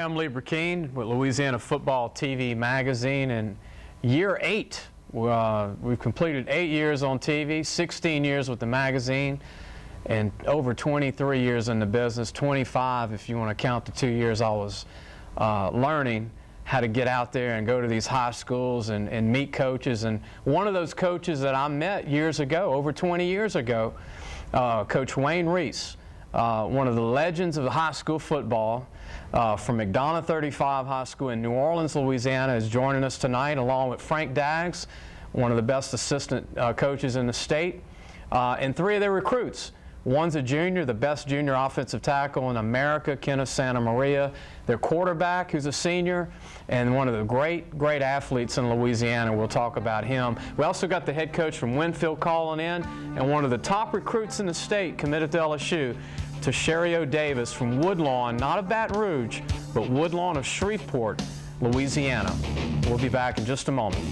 Hi, I'm Lee Burkeen with Louisiana Football TV Magazine, and year 8. We've completed 8 years on TV, 16 years with the magazine, and over 23 years in the business, 25 if you want to count the 2 years I was learning how to get out there and go to these high schools and meet coaches. And one of those coaches that I met years ago, over 20 years ago, Coach Wayne Reese, one of the legends of high school football from McDonough 35 High School in New Orleans, Louisiana, is joining us tonight, along with Frank Daggs, one of the best assistant coaches in the state, and 3 of their recruits. One's a junior, the best junior offensive tackle in America, Kenneth Santa Maria. Their quarterback, who's a senior, and one of the great athletes in Louisiana. We'll talk about him. We also got the head coach from Winfield calling in, and one of the top recruits in the state committed to LSU, Tashario Davis from Woodlawn, not of Baton Rouge, but Woodlawn of Shreveport, Louisiana. We'll be back in just a moment.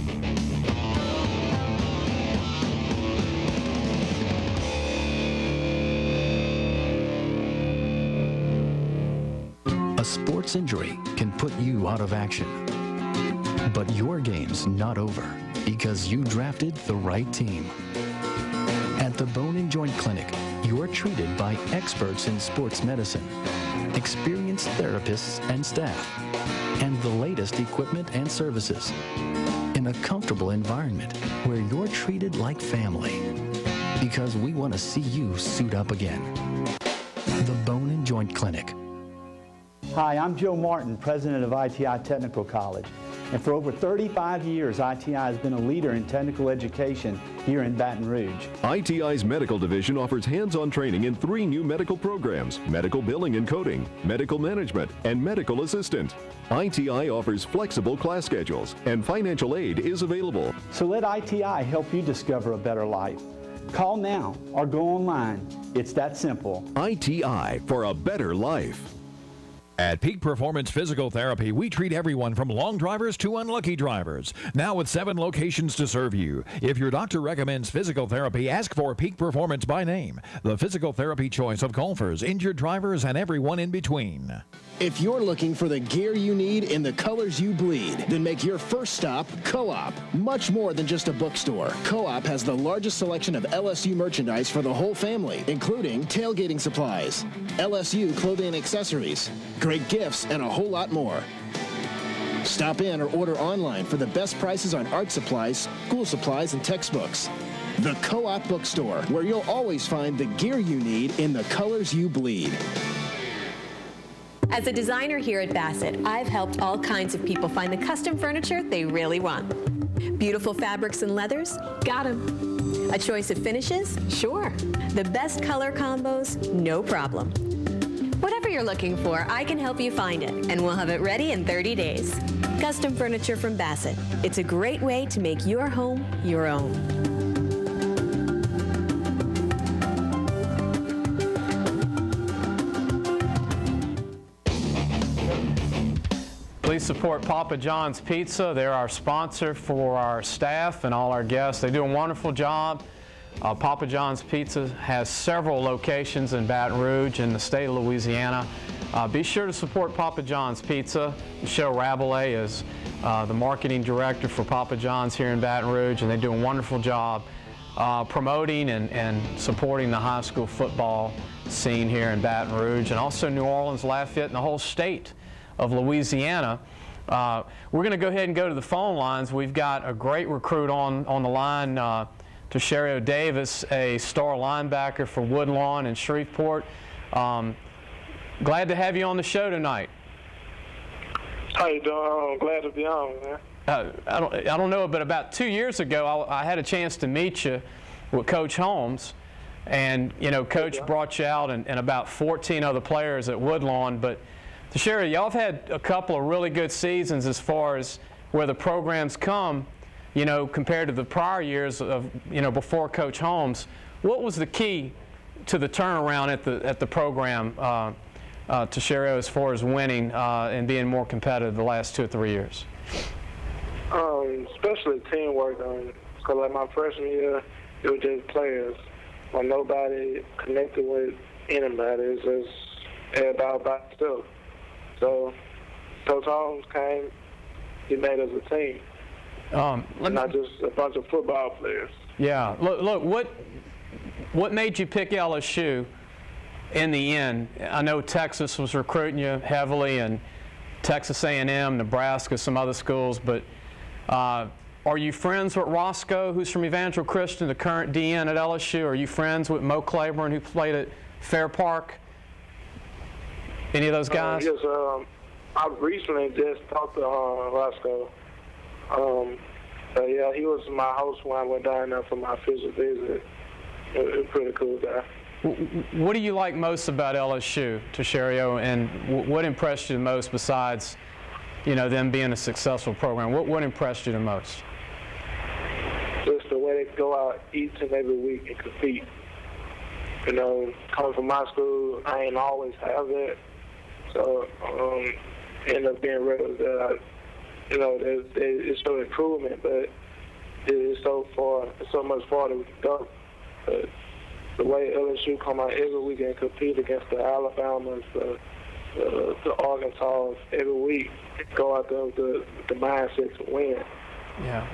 A sports injury can put you out of action. But your game's not over because you drafted the right team. At the Bone and Joint Clinic, you're treated by experts in sports medicine, experienced therapists and staff, and the latest equipment and services in a comfortable environment where you're treated like family. Because we want to see you suit up again. The Bone and Joint Clinic. Hi, I'm Joe Martin, president of ITI Technical College. And for over 35 years, ITI has been a leader in technical education here in Baton Rouge. ITI's medical division offers hands-on training in 3 new medical programs: medical billing and coding, medical management, and medical assistant. ITI offers flexible class schedules, and financial aid is available. So let ITI help you discover a better life. Call now or go online. It's that simple. ITI for a better life. At Peak Performance Physical Therapy, we treat everyone from long drivers to unlucky drivers. Now with 7 locations to serve you. If your doctor recommends physical therapy, ask for Peak Performance by name. The physical therapy choice of golfers, injured drivers, and everyone in between. If you're looking for the gear you need in the colors you bleed, then make your first stop Co-op. Much more than just a bookstore. Co-op has the largest selection of LSU merchandise for the whole family, including tailgating supplies, LSU clothing and accessories, great gifts, and a whole lot more. Stop in or order online for the best prices on art supplies, school supplies, and textbooks. The Co-op Bookstore, where you'll always find the gear you need in the colors you bleed. As a designer here at Bassett, I've helped all kinds of people find the custom furniture they really want. Beautiful fabrics and leathers? Got 'em. A choice of finishes? Sure. The best color combos? No problem. Whatever you're looking for, I can help you find it, and we'll have it ready in 30 days. Custom furniture from Bassett. It's a great way to make your home your own. Please support Papa John's Pizza. They're our sponsor for our staff and all our guests. They do a wonderful job. Papa John's Pizza has several locations in Baton Rouge in the state of Louisiana. Be sure to support Papa John's Pizza. Michelle Rabelais is the marketing director for Papa John's here in Baton Rouge, and they do a wonderful job promoting and supporting the high school football scene here in Baton Rouge, and also New Orleans, Lafayette, and the whole state of Louisiana. We're going to go ahead and go to the phone lines. We've got a great recruit on the line, Tashario Davis, a star linebacker for Woodlawn and Shreveport. Glad to have you on the show tonight. How you doing? I'm glad to be on, man. I don't know, but about 2 years ago, I had a chance to meet you with Coach Holmes. And, you know, Coach brought you out and about 14 other players at Woodlawn. But Tashario, y'all have had a couple of really good seasons as far as where the program's come, you know, compared to the prior years of, you know, before Coach Holmes. What was the key to the turnaround at the program, Tashario, as far as winning and being more competitive the last 2 or 3 years? Especially teamwork. Because like my freshman year, it was just players. When nobody connected with anybody, it's just everybody by itself. So Coach Holmes came, he made us a team. Not just a bunch of football players. Yeah. Look, what made you pick LSU in the end? I know Texas was recruiting you heavily, and Texas A&M, Nebraska, some other schools, but are you friends with Roscoe, who's from Evangel Christian, the current DN at LSU? Are you friends with Mo Claiborne, who played at Fair Park? Any of those guys? Yes, I recently just talked to Roscoe. Yeah, he was my host when I went down there for my official visit. It was a pretty cool guy. What do you like most about LSU, Teshario, and what impressed you the most besides, them being a successful program? What impressed you the most? Just the way they go out each and every week and compete. Coming from my school, I ain't always have that. So, end up being real that, it's still improvement, but it's so much farther we can go. But the way LSU come out every week and compete against the Alabamas, the Arkansas every week, go out there with the mindset to win. Yeah.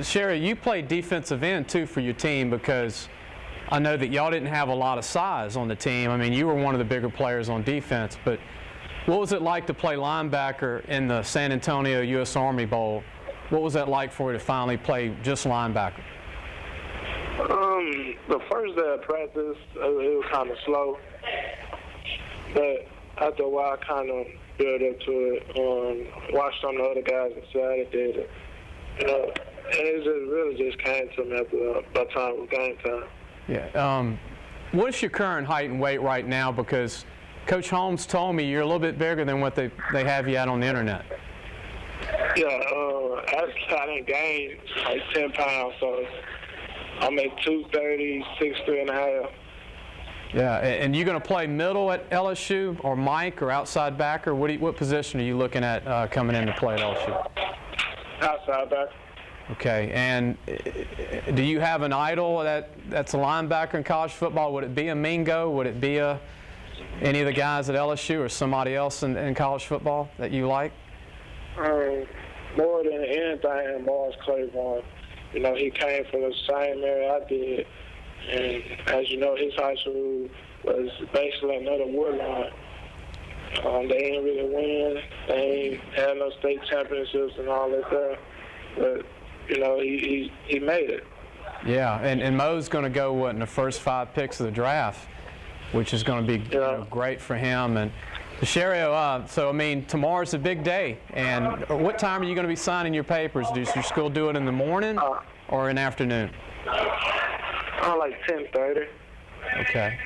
Sherry, you played defensive end too for your team, because I know that y'all didn't have a lot of size on the team. I mean, you were one of the bigger players on defense, but what was it like to play linebacker in the San Antonio U.S. Army Bowl? What was that like for you to finally play just linebacker? The first day of practice, it was kind of slow, but after a while, I kind of built up to it. Watched some of the other guys and said I did it. And it really just came to me after by the time it was game time. Yeah. What is your current height and weight right now? Because Coach Holmes told me you're a little bit bigger than what they have you at on the internet. Yeah, actually I didn't gain like 10 pounds, so I'm at 230, 6'3½". Yeah, and you're going to play middle at LSU, or Mike, or outside backer? What position are you looking at coming in to play at LSU? Outside backer. Okay, and do you have an idol that's a linebacker in college football? Would it be a Mingo? Would it be any of the guys at LSU, or somebody else in college football that you like? More than anything, Morris Claiborne. He came from the same area I did, and as you know, his high school was basically another Woodline. They didn't really win. They ain't had no state championships and all that stuff, but he made it. Yeah, and Mo's going to go in the first 5 picks of the draft, which is going to be great for him. And Teshario, so I mean, tomorrow's a big day. And what time are you going to be signing your papers? Does your school do it in the morning or in the afternoon? Like 10:30. Okay.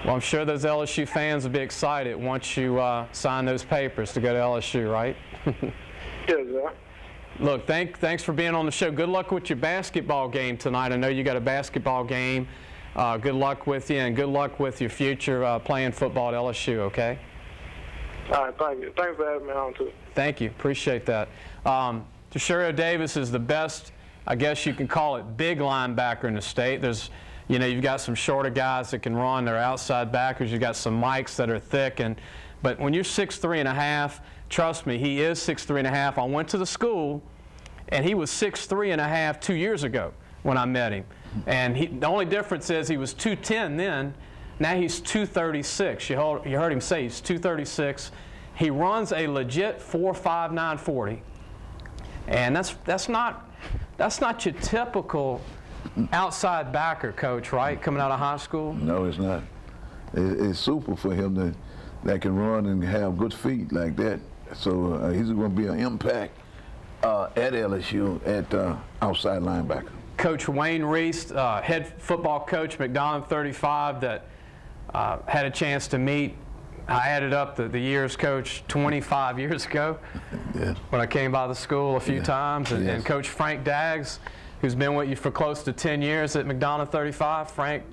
Well, I'm sure those LSU fans will be excited once you sign those papers to go to LSU, right? Yes, sir. Look, thanks for being on the show. Good luck with your basketball game tonight. I know you got a basketball game. Good luck with you, and good luck with your future playing football at LSU, okay? All right, thank you. Thanks for having me on, too. Thank you. Appreciate that. Teshario Davis is the best, I guess you can call it, big linebacker in the state. There's, you've got some shorter guys that can run. They're outside backers. You've got some Mikes that are thick. But when you're 6'3½", trust me, he is 6'3½". I went to the school, and he was 6'3½" 2 years ago when I met him. And the only difference is he was 210 then. Now he's 236. You heard him say he's 236. He runs a legit 4.59 40, and that's not your typical outside backer, Coach, right? Coming out of high school. No, it's not. It's super for him that can run and have good feet like that. So he's going to be an impact at LSU at outside linebacker. Coach Wayne Reese, head football coach, McDonald 35, that had a chance to meet. I added up the years, Coach, 25 years ago when I came by the school a few times. And Coach Frank Daggs, who's been with you for close to 10 years at McDonald 35. Frank,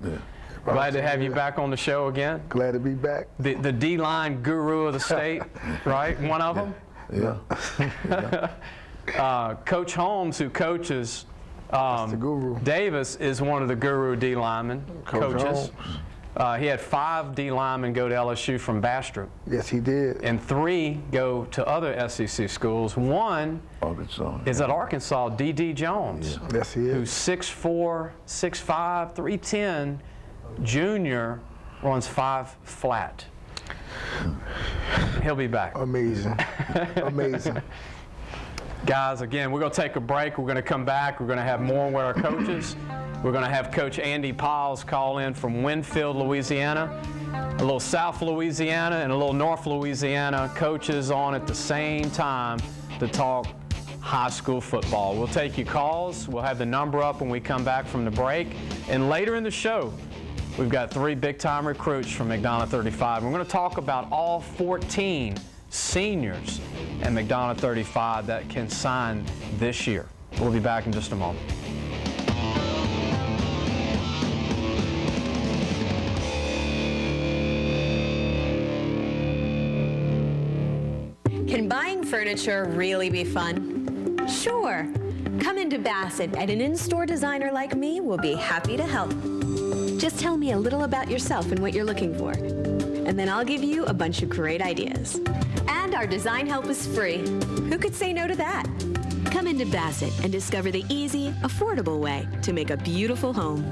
glad to have you back on the show again. Glad to be back. The D-line guru of the state, right? One of them? Yeah. Coach Holmes, who coaches the guru. Davis, is one of the guru D linemen coaches. He had 5 D linemen go to LSU from Bastrop. Yes, he did. And 3 go to other SEC schools. One Arkansas, is at Arkansas, D.D. Jones. Yeah. Yes, he is. Who's 6'4", 6'5", 310, junior, runs 5 flat. He'll be back. Amazing. Amazing. Guys, again, we're going to take a break. We're going to come back. We're going to have more with our coaches. We're going to have Coach Andy Piles call in from Winfield, Louisiana, a little South Louisiana and a little North Louisiana coaches on at the same time to talk high school football. We'll take your calls. We'll have the number up when we come back from the break. And later in the show, we've got 3 big-time recruits from McDonough 35. We're going to talk about all 14 seniors at McDonough 35 that can sign this year. We'll be back in just a moment. Can buying furniture really be fun? Sure. Come into Bassett, and an in-store designer like me will be happy to help. Just tell me a little about yourself and what you're looking for, and then I'll give you a bunch of great ideas. And our design help is free. Who could say no to that? Come into Bassett and discover the easy, affordable way to make a beautiful home.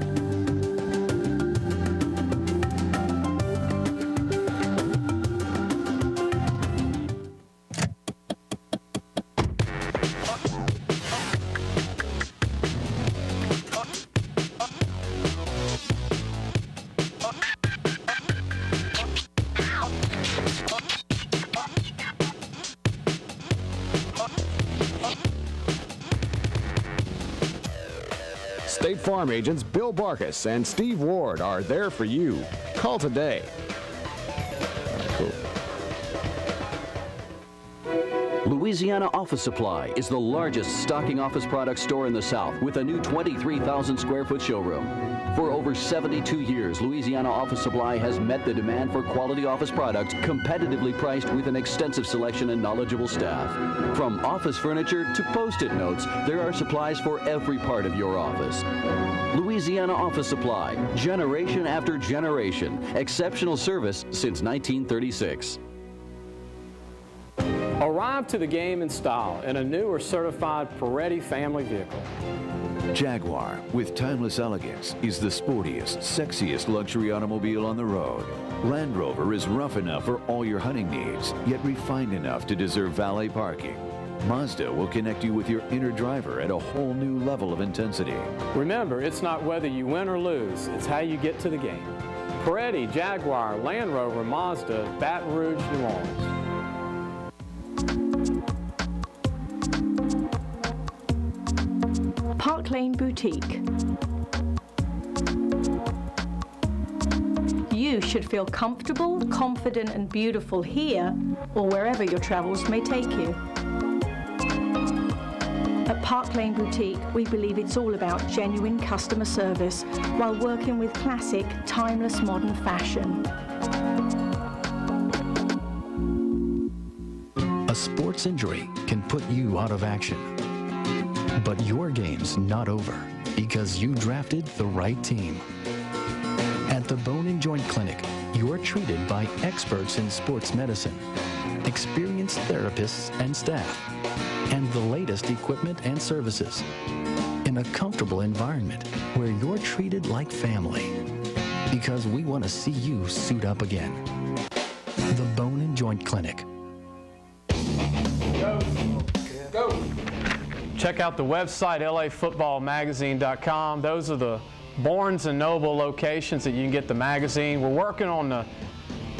State Farm agents Bill Barkas and Steve Ward are there for you. Call today. Louisiana Office Supply is the largest stocking office product store in the South with a new 23,000 square foot showroom. For over 72 years, Louisiana Office Supply has met the demand for quality office products competitively priced with an extensive selection and knowledgeable staff. From office furniture to Post-it notes, there are supplies for every part of your office. Louisiana Office Supply, generation after generation, exceptional service since 1936. Arrive to the game in style in a new or certified Peretti family vehicle. Jaguar, with timeless elegance, is the sportiest, sexiest luxury automobile on the road. Land Rover is rough enough for all your hunting needs, yet refined enough to deserve valet parking. Mazda will connect you with your inner driver at a whole new level of intensity. Remember, it's not whether you win or lose, it's how you get to the game. Peretti, Jaguar, Land Rover, Mazda, Baton Rouge, New Orleans. Park Lane Boutique. You should feel comfortable, confident, and beautiful here or wherever your travels may take you. At Park Lane Boutique, we believe it's all about genuine customer service while working with classic, timeless modern fashion. A sports injury can put you out of action. But your game's not over because you drafted the right team. At the Bone and Joint Clinic, you're treated by experts in sports medicine, experienced therapists and staff, and the latest equipment and services in a comfortable environment where you're treated like family because we want to see you suit up again. The Bone and Joint Clinic. Go. Check out the website, lafootballmagazine.com. Those are the Barnes & Noble locations that you can get the magazine. We're working on the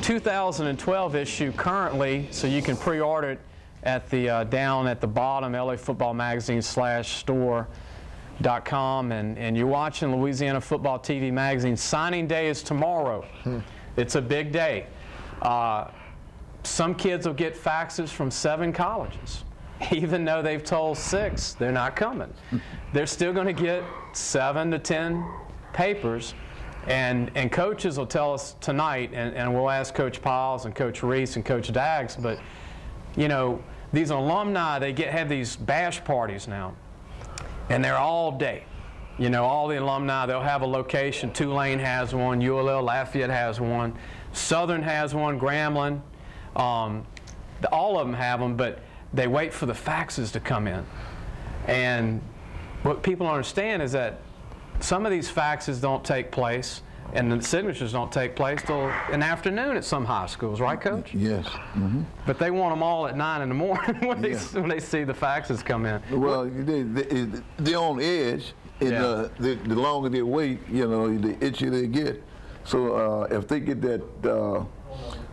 2012 issue currently, so you can pre-order it at the down at the bottom, lafootballmagazine/store.com. And you're watching Louisiana Football TV Magazine. Signing day is tomorrow. It's a big day. Some kids will get faxes from 7 colleges. Even though they've told 6 they're not coming. They're still going to get 7 to 10 papers. And coaches will tell us tonight, and we'll ask Coach Piles and Coach Reese and Coach Daggs, but, you know, these alumni, they have these bash parties now. And they're all day. You know, all the alumni, they'll have a location. Tulane has one, ULL Lafayette has one, Southern has one, Grambling. All of them have them, but they wait for the faxes to come in. And what people don't understand is that some of these faxes don't take place, and the signatures don't take place till an afternoon at some high schools, right, Coach? Yes. Mm-hmm. But they want them all at 9 in the morning when they see the faxes come in. Well, they're on edge, and the longer they wait, you know, the itchier they get. So if they get that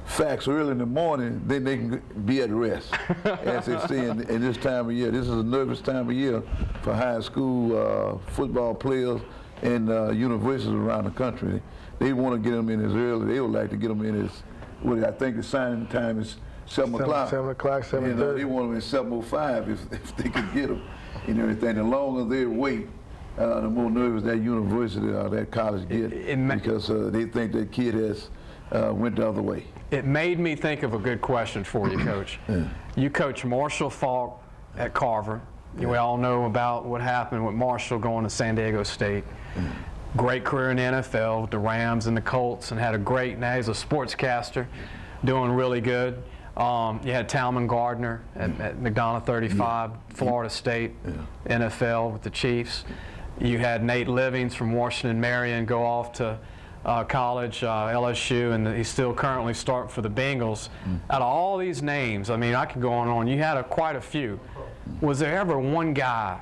fax early in the morning, then they can be at rest. As they say in this time of year, this is a nervous time of year for high school football players and universities around the country. They want to get them in as early. They would like to get them in as, well, I think the signing time is 7 o'clock. 7 o'clock, 7:30. They want them at 7:05 if they could get them and everything. The longer they wait, the more nervous that university or that college get because they think that kid has went the other way. It made me think of a good question for you, Coach. You coach Marshall Faulk at Carver. We all know about what happened with Marshall going to San Diego State. Great career in the NFL with the Rams and the Colts, and had a great, now he's a sportscaster, doing really good. You had Talman Gardner at McDonough 35, Florida State, NFL with the Chiefs. You had Nate Livings from Washington Marion go off to college, LSU, and he's still currently starting for the Bengals. Out of all these names, I mean, I could go on and on. You had quite a few. Was there ever one guy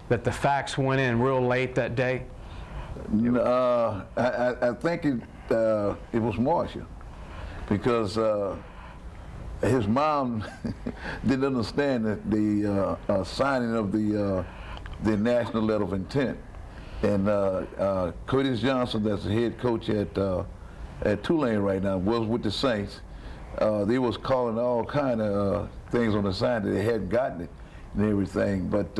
that the fax went in real late that day? I think it was Marshall, because his mom didn't understand that the signing of the national letter of intent. And Curtis Johnson, that's the head coach at Tulane right now, was with the Saints. They was calling all kind of things on the sign that they hadn't gotten it and everything. But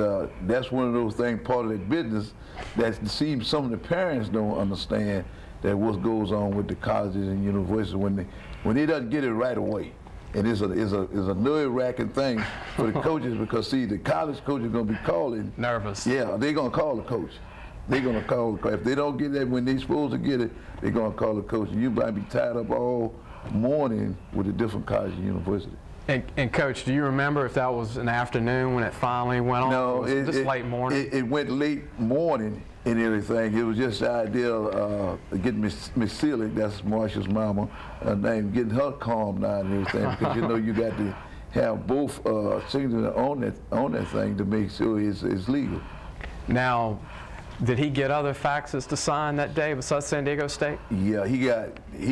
that's one of those things, part of that business, that seems some of the parents don't understand, that what goes on with the colleges and universities when they doesn't get it right away. And it's a nerve-wracking thing for the coaches, because see, the college coach is going to be calling. Nervous. Yeah, they're going to call the coach. They're going to call the coach. If they don't get it when they're supposed to get it, they're going to call the coach. And you might be tied up all morning with a different college and university. And Coach, do you remember if that was an afternoon when it finally went on? No, it was just late morning. It went late morning and everything. It was just the idea of getting Miss Sealy, that's Marshall's mama, name, getting her calmed down and everything, because you know you got to have both signatures on that thing to make sure it's legal. Now, did he get other faxes to sign that day besides San Diego State? Yeah, he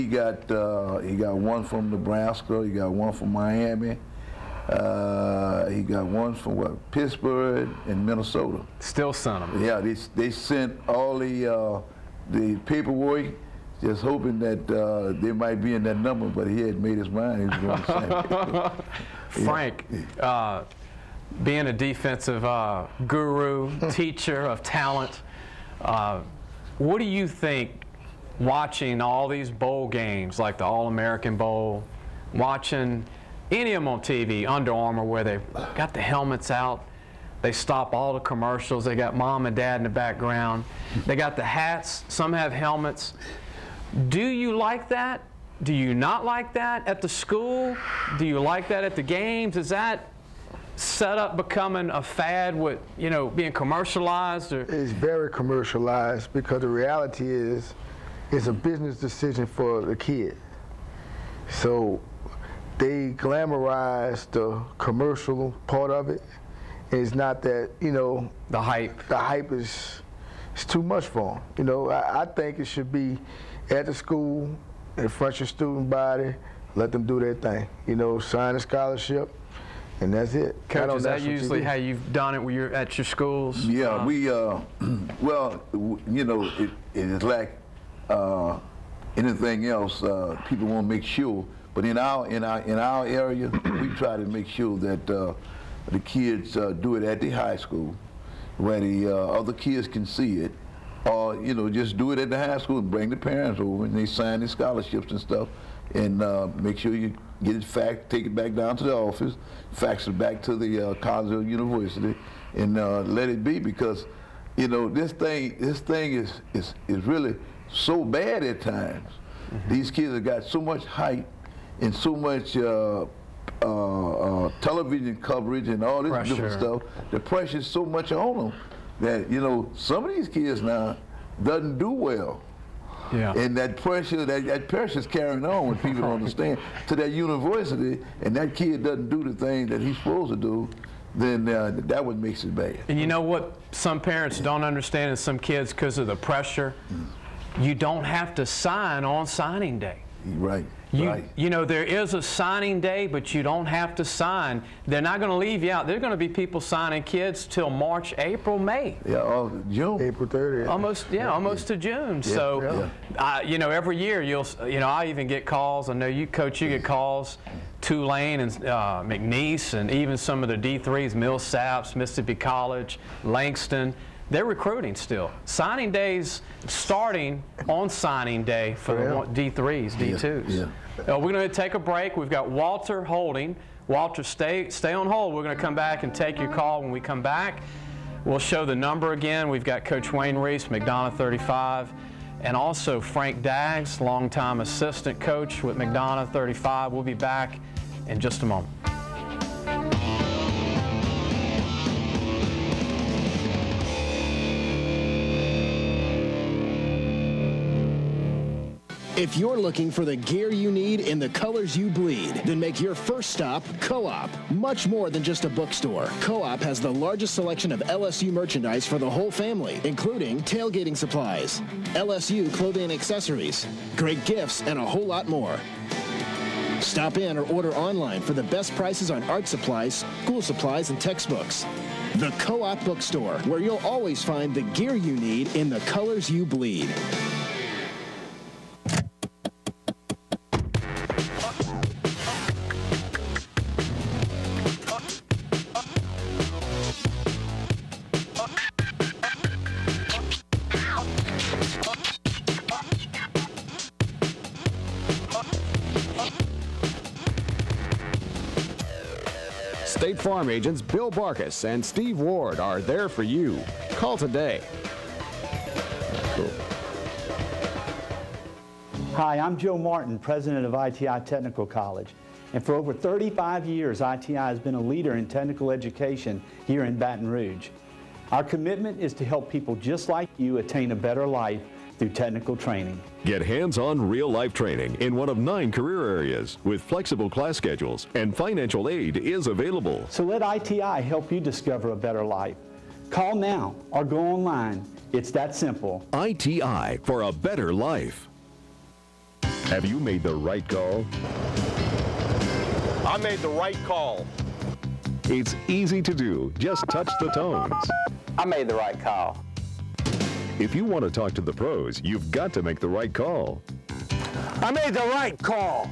got one from Nebraska. He got one from Miami. He got one from Pittsburgh and Minnesota. Still sent them. Yeah, they sent all the paperwork, just hoping that they might be in that number, but he had made his mind. He was going to send it. Frank, being a defensive guru, teacher of talent, what do you think, watching all these bowl games like the All-American Bowl, watching any of them on TV, Under Armour, where they've got the helmets out, they stop all the commercials, they got mom and dad in the background, they got the hats, some have helmets. Do you like that? Do you not like that at the school? Do you like that at the games? Is that set up becoming a fad with, you know, being commercialized? Or? It's very commercialized, because the reality is it's a business decision for the kid. So they glamorize the commercial part of it. It's not that, you know, the hype. The hype is too much for them. You know, I think it should be at the school, in front of your student body, let them do their thing. You know, sign a scholarship, and that's it. Coach, is that usually how you've done it when you're at your schools? Yeah, we, well, you know, it is like anything else. People want to make sure, but in our area, we try to make sure that the kids do it at the high school, where the other kids can see it, or you know, just do it at the high school and bring the parents over and they sign the scholarships and stuff, and make sure you get it faxed, take it back down to the office, fax it back to the college or university, and let it be, because you know, this thing is really so bad at times. These kids have got so much hype and so much television coverage and all this different stuff. The pressure is so much on them that, you know, some of these kids now doesn't do well. Yeah. And that pressure's carrying on when people don't understand to that university, and that kid doesn't do the thing that he's supposed to do, then that what makes it bad. And you know what some parents don't understand, and some kids, because of the pressure, you don't have to sign on signing day. Right. You know, there is a signing day, but you don't have to sign. They're not going to leave you out. There are going to be people signing kids till March, April, May. Yeah, June. April 30th. Almost to June. Yeah, so, you know, every year I even get calls. I know you, Coach, you get calls. Tulane and McNeese, and even some of the D3s, Millsaps, Mississippi College, Langston. They're recruiting still. Signing days starting on signing day for the D3s, D2s. Yeah. We're going to take a break. We've got Walter holding. Walter, stay on hold. We're going to come back and take your call. When we come back, we'll show the number again. We've got Coach Wayne Reese, McDonough 35, and also Frank Daggs, longtime assistant coach with McDonough 35. We'll be back in just a moment. If you're looking for the gear you need in the colors you bleed, then make your first stop Co-op. Much more than just a bookstore. Co-op has the largest selection of LSU merchandise for the whole family, including tailgating supplies, LSU clothing and accessories, great gifts, and a whole lot more. Stop in or order online for the best prices on art supplies, school supplies, and textbooks. The Co-op Bookstore, where you'll always find the gear you need in the colors you bleed. State Farm agents Bill Barkas and Steve Ward are there for you. Call today. Hi, I'm Joe Martin, president of ITI Technical College. And for over 35 years, ITI has been a leader in technical education here in Baton Rouge. Our commitment is to help people just like you attain a better life through technical training. Get hands-on real-life training in one of 9 career areas with flexible class schedules, and financial aid is available. So let ITI help you discover a better life. Call now or go online. It's that simple. ITI for a better life. Have you made the right call? I made the right call. It's easy to do. Just touch the tones. I made the right call. If you want to talk to the pros, you've got to make the right call. I made the right call.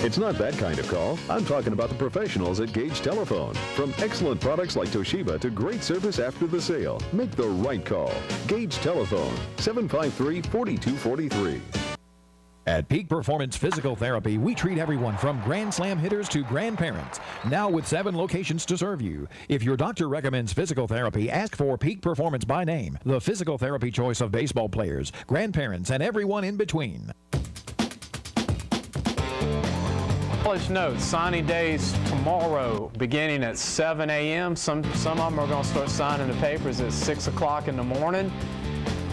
It's not that kind of call. I'm talking about the professionals at Gage Telephone. From excellent products like Toshiba to great service after the sale, make the right call. Gage Telephone, 753-4243. At Peak Performance Physical Therapy, we treat everyone from Grand Slam hitters to grandparents. Now with 7 locations to serve you. If your doctor recommends physical therapy, ask for Peak Performance by name, the physical therapy choice of baseball players, grandparents, and everyone in between. College notes, signing days tomorrow beginning at 7 a.m. Some of them are going to start signing the papers at 6 o'clock in the morning.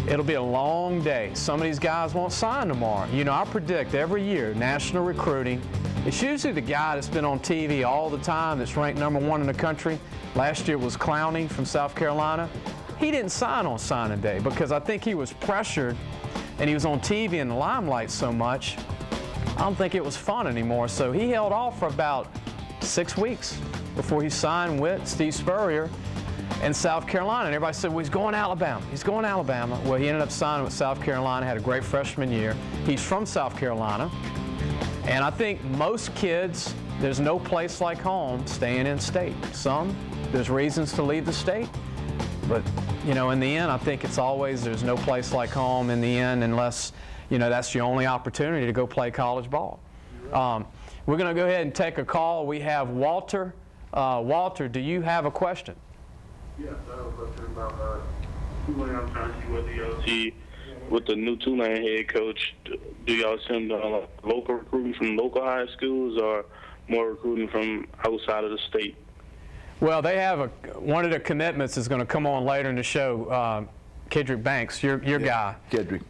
It'll be a long day. Some of these guys won't sign tomorrow. You know, I predict every year, national recruiting, it's usually the guy that's been on TV all the time that's ranked #1 in the country. Last year it was Clowney from South Carolina. He didn't sign on signing day because I think he was pressured and he was on TV in the limelight so much. I don't think it was fun anymore. So he held off for about 6 weeks before he signed with Steve Spurrier in South Carolina. And everybody said, well, he's going to Alabama. He's going to Alabama. Well, he ended up signing with South Carolina, had a great freshman year. He's from South Carolina. And I think most kids, there's no place like home staying in state. Some, there's reasons to leave the state. But, you know, in the end, I think it's always there's no place like home in the end unless, you know, that's your only opportunity to go play college ball. We're going to go ahead and take a call. We have Walter. Walter, do you have a question? Yes, I have a question about I'm trying to see whether y'all see with the new Tulane head coach, do y'all send local recruiting from local high schools or more recruiting from outside of the state? Well, they have one of the commitments is going to come on later in the show. Kedrick Banks, your guy. Kedrick.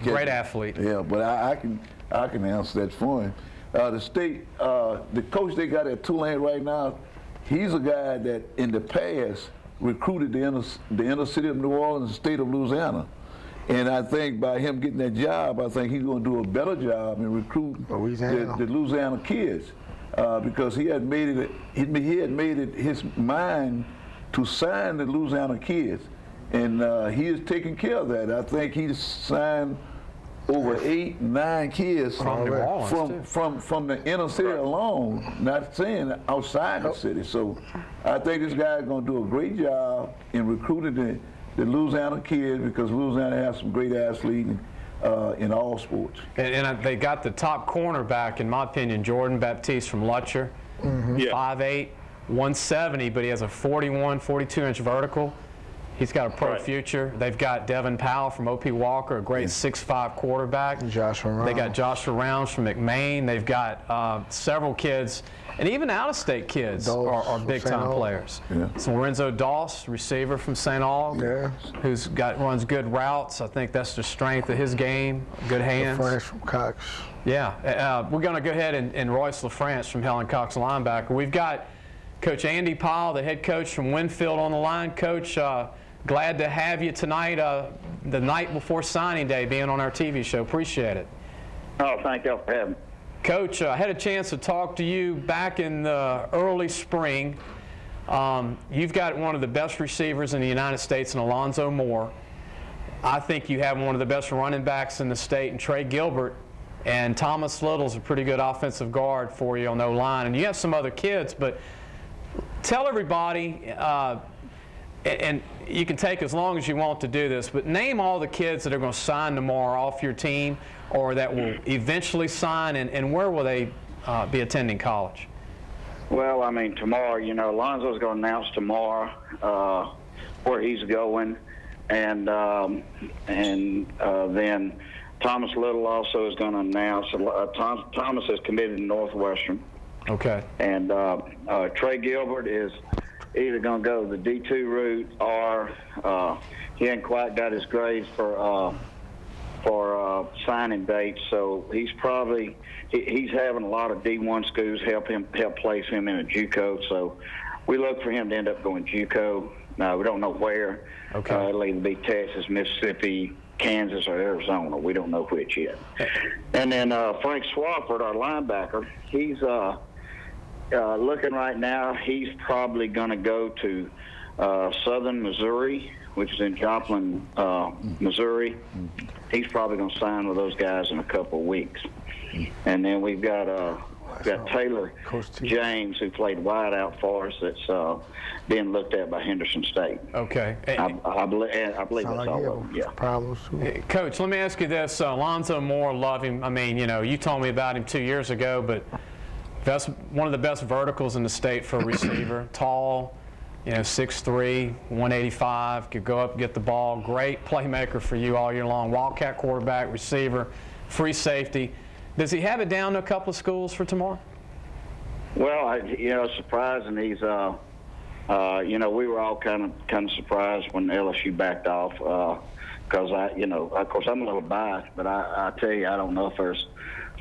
Great athlete. Yeah, but I can answer that for him. The state, the coach they got at Tulane right now, he's a guy that in the past recruited the inner city of New Orleans, the state of Louisiana. And I think by him getting that job, I think he's going to do a better job in recruiting the Louisiana kids. Because he had made it his mind to sign the Louisiana kids, and he is taking care of that. I think he's signed over 8, 9 kids from the inner city alone, not saying outside the city. So I think this guy is going to do a great job in recruiting the Louisiana kids, because Louisiana has some great athletes in all sports. And they got the top cornerback, in my opinion, Jordan Baptiste from Lutcher, 5'8", 170, but he has a 41, 42-inch vertical. He's got a pro future. They've got Devin Powell from O.P. Walker, a great 6'5" quarterback. Joshua Rounds. They got Joshua Rounds from McMain. They've got several kids, and even out-of-state kids are big-time players. So Lorenzo Doss, receiver from St. Aug, who's runs good routes. I think that's the strength of his game, good hands. LaFrance from Cox. Yeah, we're going to go ahead and Royce LaFrance from Helen Cox, linebacker. We've got Coach Andy Powell, the head coach from Winfield, on the line. Coach, glad to have you tonight, the night before signing day, being on our TV show. Appreciate it. Oh, thank you for having me. Coach, I had a chance to talk to you back in the early spring. You've got one of the best receivers in the United States in Alonzo Moore. I think you have one of the best running backs in the state in Trey Gilbert. And Thomas Little's a pretty good offensive guard for you on the line. And you have some other kids, but tell everybody, and you can take as long as you want to do this, but name all the kids that are going to sign tomorrow off your team or that will eventually sign, and where will they be attending college? Well, I mean, tomorrow, you know, Alonzo's going to announce tomorrow where he's going, and then Thomas Little also is going to announce. Thomas is committed to Northwestern. Okay. And Trey Gilbert is either going to go the D2 route, or he hadn't quite got his grades for signing dates, so he's probably he's having a lot of D1 schools help place him in a JUCO. So we look for him to end up going JUCO. We don't know where. Okay. It'll either be Texas, Mississippi, Kansas, or Arizona. We don't know which yet. And then Frank Swafford, our linebacker, he's looking right now. He's probably going to go to Southern Missouri, which is in Joplin, Missouri. He's probably going to sign with those guys in a couple of weeks. And then we've got Taylor James, who played wide out for us, that's being looked at by Henderson State. Okay. I believe that's all of them. Yeah. Coach, let me ask you this. Alonzo Moore, love him. I mean, you know, you told me about him 2 years ago, but that's one of the best verticals in the state for a receiver. Tall, you know, 6'3", 185, could go up and get the ball. Great playmaker for you all year long. Wildcat quarterback, receiver, free safety. Does he have it down to a couple of schools for tomorrow? Well, you know, surprising. He's, you know, we were all kind of surprised when LSU backed off, because you know, of course, I'm a little biased, but I tell you, I don't know if there's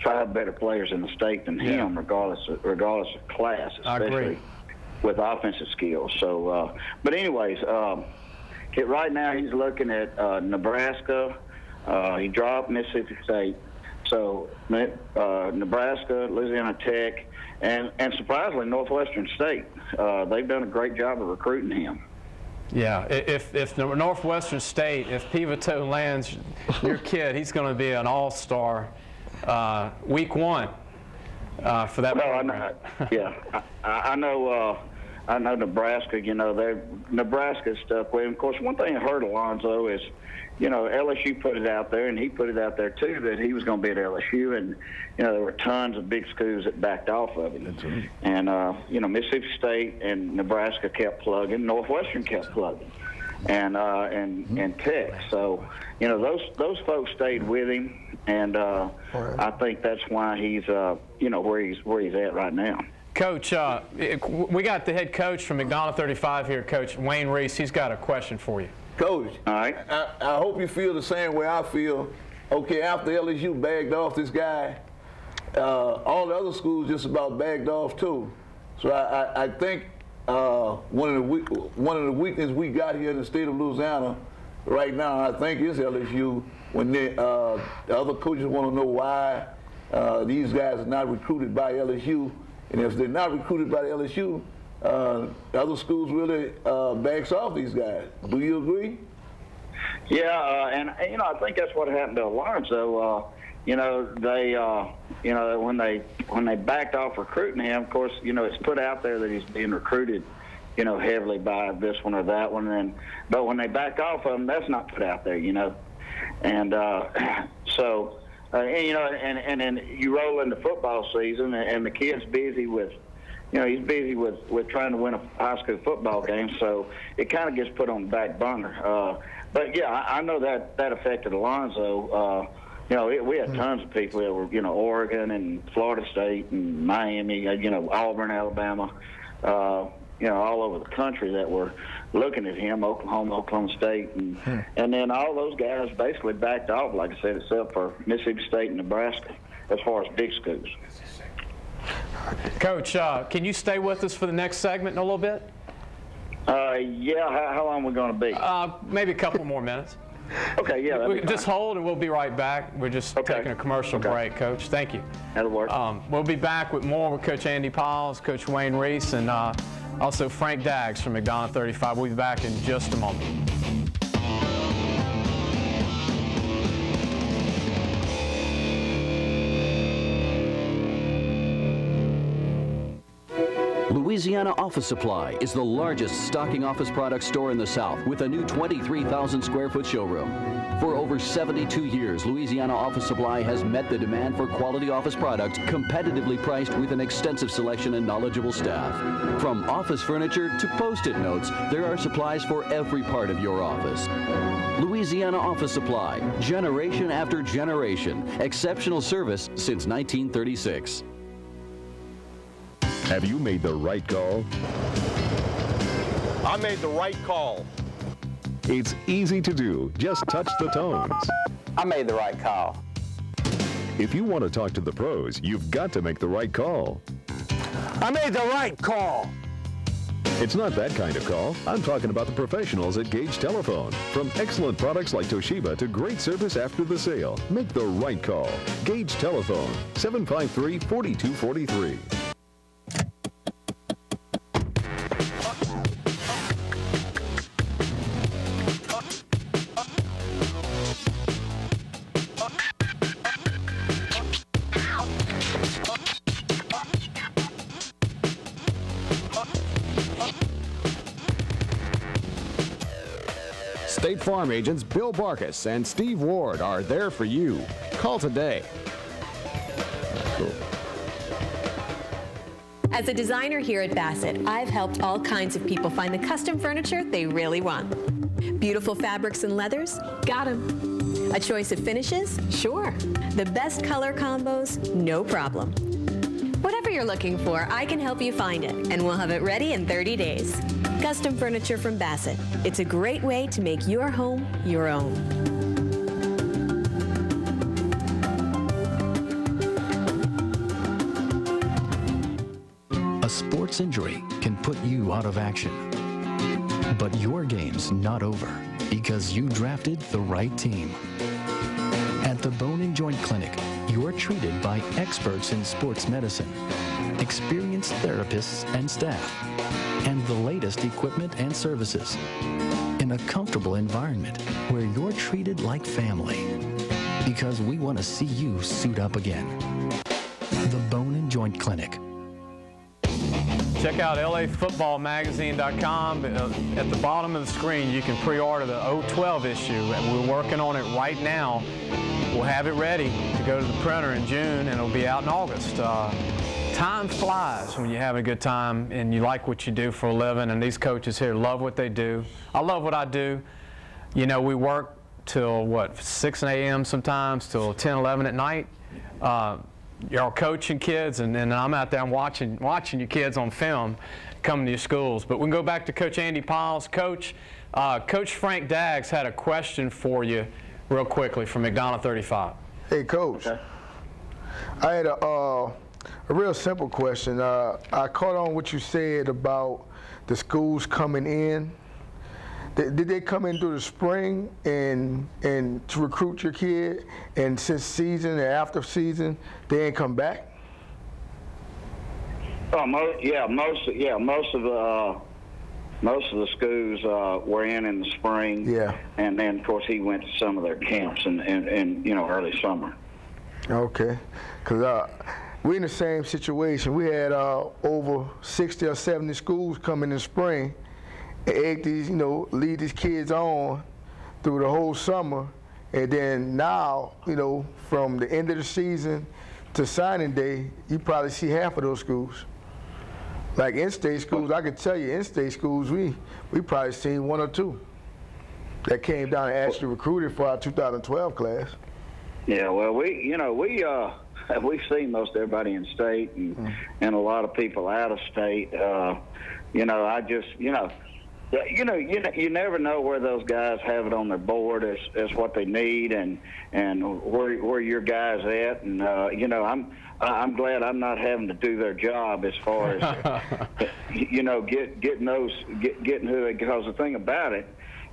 5 better players in the state than him, regardless of class, especially with offensive skills. So, but anyways, right now he's looking at Nebraska. He dropped Mississippi State. So Nebraska, Louisiana Tech, and surprisingly Northwestern State. They've done a great job of recruiting him. Yeah, if Northwestern State, if Pivotal lands your kid, he's going to be an all-star week 1 for that program. I know Nebraska. You know, Nebraska stuck with him. Of course, one thing that hurt Alonzo is, you know, LSU put it out there, and he put it out there too, that he was going to be at LSU, and you know there were tons of big schools that backed off of him. And you know, Mississippi State and Nebraska kept plugging, Northwestern kept plugging. and Tech. So, you know, those folks stayed with him, and I think that's why he's you know, where he's at right now. Coach, we got the head coach from McDonogh 35 here, Coach Wayne Reese. He's got a question for you. Coach, all right. I hope you feel the same way I feel. Okay, after LSU bagged off this guy, all the other schools just about bagged off too. So I think one of the weaknesses we got here in the state of Louisiana right now, I think, is LSU. When the other coaches want to know why these guys are not recruited by LSU, and if they're not recruited by the LSU, other schools really backs off these guys. Do you agree? Yeah, and you know, I think that's what happened to Alonzo. You know, they, you know, when they backed off recruiting him, of course, you know, it's put out there that he's being recruited, you know, heavily by this one or that one, but when they back off of him, that's not put out there, you know, and so, and, you know, and then you roll into football season, and the kid's busy with, you know, he's busy with trying to win a high school football game, so it kind of gets put on the back burner. But yeah, I know that affected Alonzo. You know, we had tons of people that were, you know, Oregon and Florida State and Miami, you know, Auburn, Alabama, you know, all over the country that were looking at him, Oklahoma State, and then all those guys basically backed off, like I said, except for Mississippi State and Nebraska, as far as big schools. Coach, can you stay with us for the next segment in a little bit? Yeah, how long are we going to be? Maybe a couple more minutes. Okay, yeah. We just hold and we'll be right back. We're just taking a commercial break, Coach. Thank you. That'll work. We'll be back with more with Coach Andy Piles, Coach Wayne Reese, and also Frank Daggs from McDonogh 35. We'll be back in just a moment. Louisiana Office Supply is the largest stocking office product store in the South with a new 23,000 square foot showroom. For over 72 years, Louisiana Office Supply has met the demand for quality office products competitively priced with an extensive selection and knowledgeable staff. From office furniture to Post-it notes, there are supplies for every part of your office. Louisiana Office Supply, generation after generation, exceptional service since 1936. Have you made the right call? I made the right call. It's easy to do. Just touch the tones. I made the right call. If you want to talk to the pros, you've got to make the right call. I made the right call. It's not that kind of call. I'm talking about the professionals at Gage Telephone. From excellent products like Toshiba to great service after the sale, make the right call. Gage Telephone, 753-4243. State Farm agents Bill Barkas and Steve Ward are there for you. Call today. As a designer here at Bassett, I've helped all kinds of people find the custom furniture they really want. Beautiful fabrics and leathers? Got 'em. A choice of finishes? Sure. The best color combos? No problem. Whatever you're looking for, I can help you find it, and we'll have it ready in 30 days. Custom furniture from Bassett. It's a great way to make your home your own. A sports injury can put you out of action. But your game's not over because you drafted the right team. At the Bone and Joint Clinic, you're treated by experts in sports medicine, experienced therapists and staff, and the latest equipment and services in a comfortable environment where you're treated like family because we want to see you suit up again. The Bone and Joint Clinic. Check out lafootballmagazine.com. At the bottom of the screen, you can pre-order the 012 issue, and we're working on it right now. We'll have it ready to go to the printer in June, and it'll be out in August. time flies when you're having a good time and you like what you do for a living, and these coaches here love what they do. I love what I do. You know, we work till, what, 6 a.m. sometimes, till 10, 11 at night. You're coaching kids, and then I'm out there watching your kids on film coming to your schools. But we can go back to Coach Andy Piles. Coach, Coach Frank Daggs had a question for you real quickly from McDonough 35. Hey, Coach. Okay. I had a real simple question. I caught on what you said about the schools coming in. Did they come in through the spring and to recruit your kid, and since season and after season they ain't come back? Oh, most of the schools were in the spring. Yeah. And then of course he went to some of their camps in you know, early summer. Okay, because we're in the same situation. We had over 60 or 70 schools come in the spring. Egg these, you know, lead these kids on through the whole summer, and then now, you know, from the end of the season to signing day, you probably see half of those schools. Like in-state schools, I could tell you, in-state schools, we probably seen 1 or 2 that came down and actually recruited for our 2012 class. Yeah, well, we've seen most everybody in state and a lot of people out of state. You never know where those guys have it on their board as what they need and where your guys at, and you know, I'm glad I'm not having to do their job as far as you know, getting who they, because the thing about it,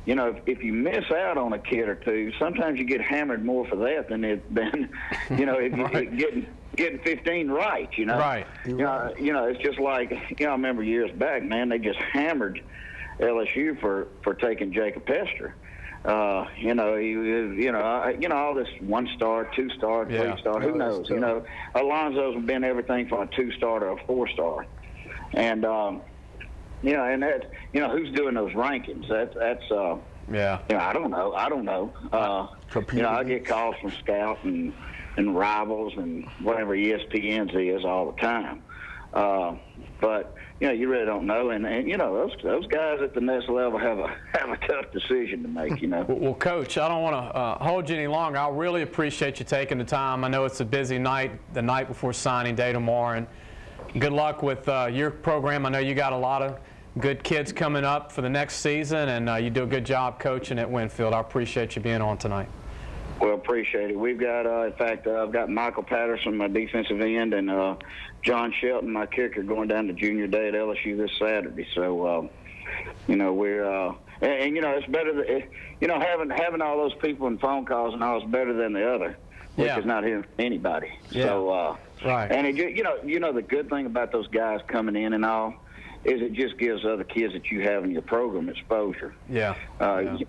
you know, if you miss out on a kid or two, sometimes you get hammered more for that than you know, if you're getting 15 right, you know. Right. You know, it's just like, you know, I remember years back, man, they just hammered LSU for taking Jacob Pester. You know, all this 1-star, 2-star, 3-star, who knows? You know, Alonzo's been everything from a 2-star to a 4-star, and you know, and that, you know, who's doing those rankings? That's yeah. You know, I don't know. You know, I get calls from Scout and Rivals and whatever ESPN's is all the time, but you know, you really don't know, and you know, those guys at the next level have a tough decision to make, you know. Well, Coach, I don't want to hold you any longer. I really appreciate you taking the time. I know it's a busy night, the night before signing day tomorrow, and good luck with your program. I know you got a lot of good kids coming up for the next season, and you do a good job coaching at Winfield. I appreciate you being on tonight. Well, appreciate it. We've got, in fact, I've got Michael Patterson, my defensive end, and John Shelton, my kicker, going down to junior day at LSU this Saturday. So, you know, we're, and you know, it's better that, you know, having all those people and phone calls and all is better than the other, which is not hearing from anybody. Yeah. So, right. And it, you know, the good thing about those guys coming in and all is it just gives other kids that you have in your program exposure. Yeah.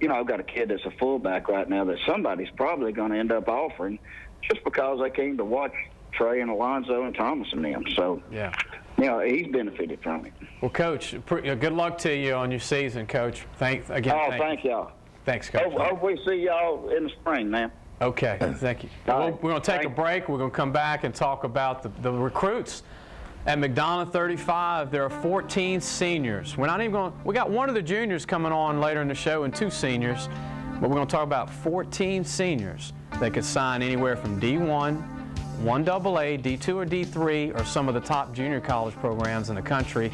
You know, I've got a kid that's a fullback right now that somebody's probably going to end up offering just because they came to watch Trey and Alonzo and Thomas and them. So, yeah, you know, he's benefited from it. Well, Coach, good luck to you on your season, Coach. Thank y'all. Thanks, Coach. Hope we see y'all in the spring, man. Okay, thank you. We're going to take a break. We're going to come back and talk about the recruits. At McDonough 35, there are 14 seniors. We're not even going. We got one of the juniors coming on later in the show and 2 seniors, but we're going to talk about 14 seniors that could sign anywhere from D1, 1AA, D2 or D3, or some of the top junior college programs in the country.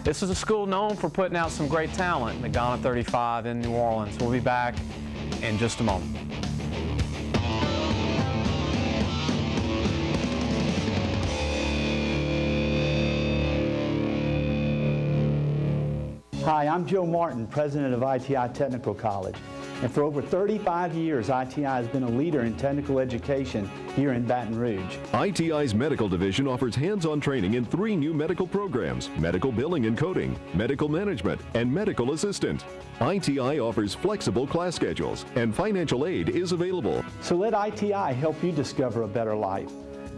This is a school known for putting out some great talent, McDonough 35 in New Orleans. We'll be back in just a moment. Hi, I'm Joe Martin, president of ITI Technical College. And for over 35 years, ITI has been a leader in technical education here in Baton Rouge. ITI's medical division offers hands-on training in 3 new medical programs: medical billing and coding, medical management, and medical assistant. ITI offers flexible class schedules, and financial aid is available. So let ITI help you discover a better life.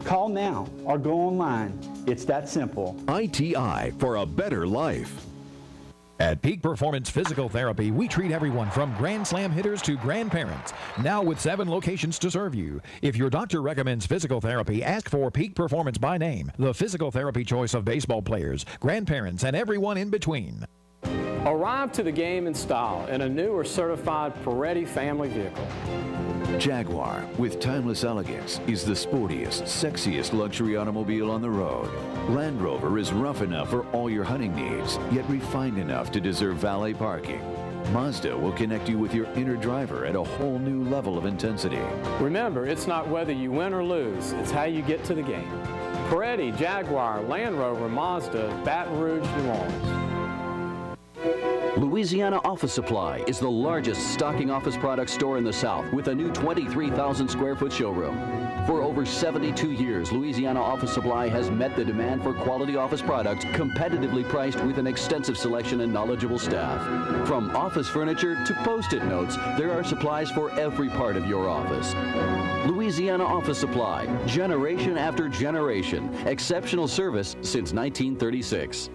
Call now or go online. It's that simple. ITI for a better life. At Peak Performance Physical Therapy, we treat everyone from Grand Slam hitters to grandparents. Now with 7 locations to serve you. If your doctor recommends physical therapy, ask for Peak Performance by name, the physical therapy choice of baseball players, grandparents, and everyone in between. Arrive to the game in style in a new or certified Peretti family vehicle. Jaguar, with timeless elegance, is the sportiest, sexiest luxury automobile on the road. Land Rover is rough enough for all your hunting needs, yet refined enough to deserve valet parking. Mazda will connect you with your inner driver at a whole new level of intensity. Remember, it's not whether you win or lose, it's how you get to the game. Peretti, Jaguar, Land Rover, Mazda, Baton Rouge, New Orleans. Louisiana Office Supply is the largest stocking office product store in the South with a new 23,000 square foot showroom. For over 72 years, Louisiana Office Supply has met the demand for quality office products competitively priced with an extensive selection and knowledgeable staff. From office furniture to Post-it notes, there are supplies for every part of your office. Louisiana Office Supply, generation after generation, exceptional service since 1936.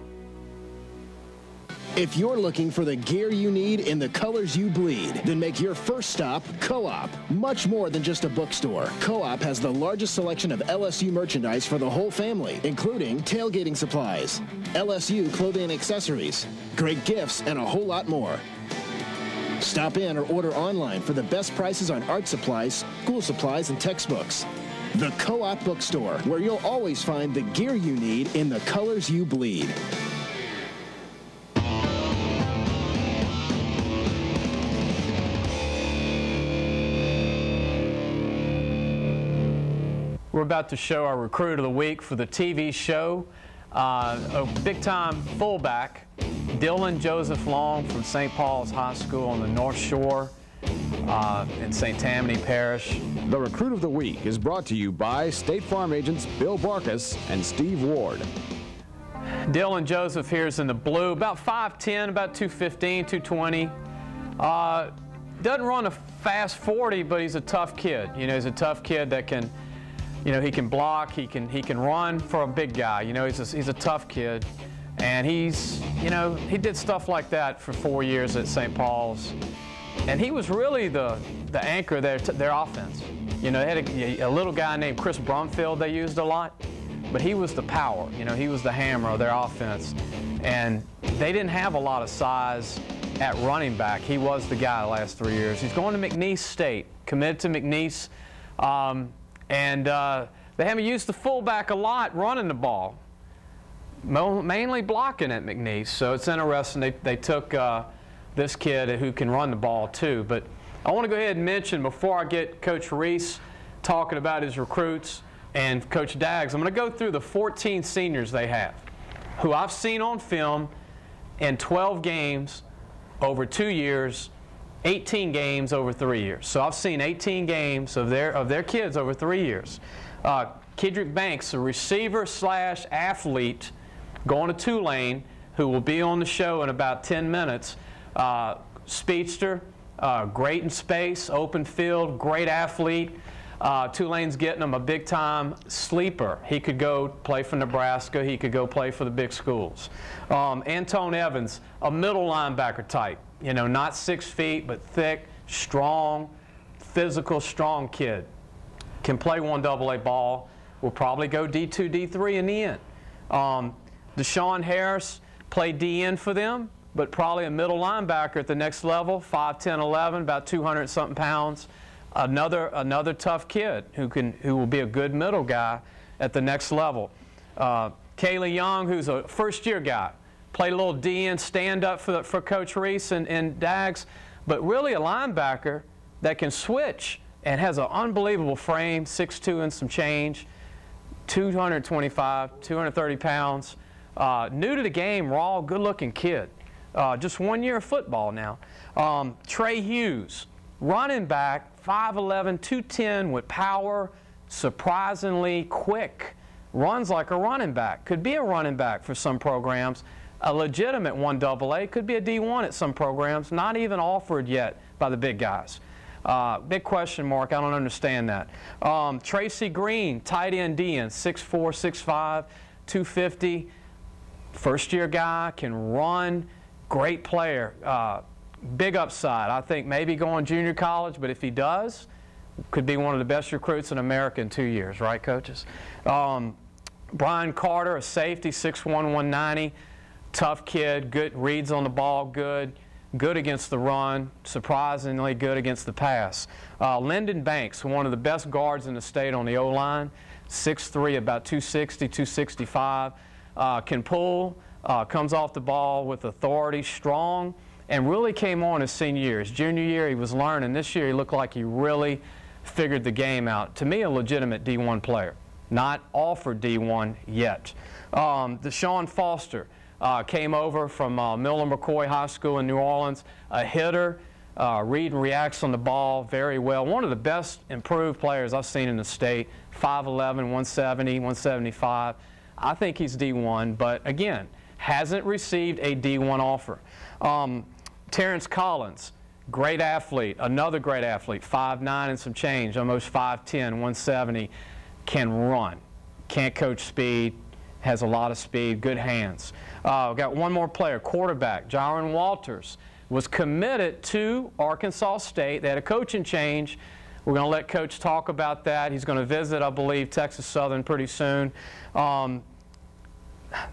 If you're looking for the gear you need in the colors you bleed, then make your first stop Co-op. Much more than just a bookstore, Co-op has the largest selection of LSU merchandise for the whole family, including tailgating supplies, LSU clothing and accessories, great gifts, and a whole lot more. Stop in or order online for the best prices on art supplies, school supplies, and textbooks. The Co-op Bookstore, where you'll always find the gear you need in the colors you bleed. We're about to show our Recruit of the Week for the TV show. A big-time fullback, Dylan Joseph Long from St. Paul's High School on the North Shore in St. Tammany Parish. The Recruit of the Week is brought to you by State Farm agents Bill Barkas and Steve Ward. Dylan Joseph here is in the blue, about 5'10", about 215, 220. Doesn't run a fast 40, but he's a tough kid. You know, he's a tough kid that can, you know, he can block, he can run for a big guy. You know, he's a tough kid, and he's, you know, he did stuff like that for 4 years at St. Paul's, and he was really the anchor of their offense. You know, they had a little guy named Chris Brumfield they used a lot, but he was the power. You know, he was the hammer of their offense, and they didn't have a lot of size at running back. He was the guy the last 3 years. He's going to McNeese State, committed to McNeese. And they haven't used the fullback a lot running the ball, mainly blocking at McNeese. So it's interesting they took this kid who can run the ball too. But I want to go ahead and mention, before I get Coach Reese talking about his recruits and Coach Daggs, I'm going to go through the 14 seniors they have, who I've seen on film in 12 games over 2 years, 18 games over 3 years. So I've seen 18 games of their kids over 3 years. Kedrick Banks, a receiver slash athlete going to Tulane, who will be on the show in about 10 minutes. Speedster, great in space, open field, great athlete. Tulane's getting him a big-time sleeper. He could go play for Nebraska. He could go play for the big schools. Antone Evans, a middle linebacker type. You know, not 6 feet, but thick, strong, physical, strong kid. Can play 1AA ball. Will probably go D2, D3 in the end. Deshaun Harris played DN for them, but probably a middle linebacker at the next level, 5'10", 11, about 200-something pounds. Another tough kid who will be a good middle guy at the next level. Kaylee Young, who's a first-year guy. Played a little DN stand-up for Coach Reese and Daggs, but really a linebacker that can switch and has an unbelievable frame, 6'2" and some change, 225, 230 pounds. New to the game, raw, good-looking kid. Just 1 year of football now. Trey Hughes, running back, 5'11", 210 with power, surprisingly quick. Runs like a running back. Could be a running back for some programs. A legitimate 1AA, could be a D1 at some programs, not even offered yet by the big guys. Big question mark, I don't understand that. Tracy Green, tight end DN, 6'4", 6'5", 250. First year guy, can run, great player, big upside. I think maybe going junior college, but if he does, could be one of the best recruits in America in 2 years, right, coaches? Brian Carter, a safety, 6'1", 190, tough kid, good, reads on the ball, good against the run, surprisingly good against the pass. Lyndon Banks, one of the best guards in the state on the O-line, 6'3", about 260, 265, can pull, comes off the ball with authority, strong, and really came on his senior year. His junior year, he was learning. This year, he looked like he really figured the game out. To me, a legitimate D1 player. Not offered D1 yet. Deshaun Foster came over from Miller McCoy High School in New Orleans, a hitter, read and reacts on the ball very well. One of the best improved players I've seen in the state, 5'11", 170, 175. I think he's D1, but again, hasn't received a D1 offer. Terrence Collins, great athlete, another great athlete, 5'9" and some change, almost 5'10", 170, can run, can't coach speed, has a lot of speed, good hands. We've got one more player, quarterback, Jaron Walters, was committed to Arkansas State. They had a coaching change. We're going to let Coach talk about that. He's going to visit, I believe, Texas Southern pretty soon.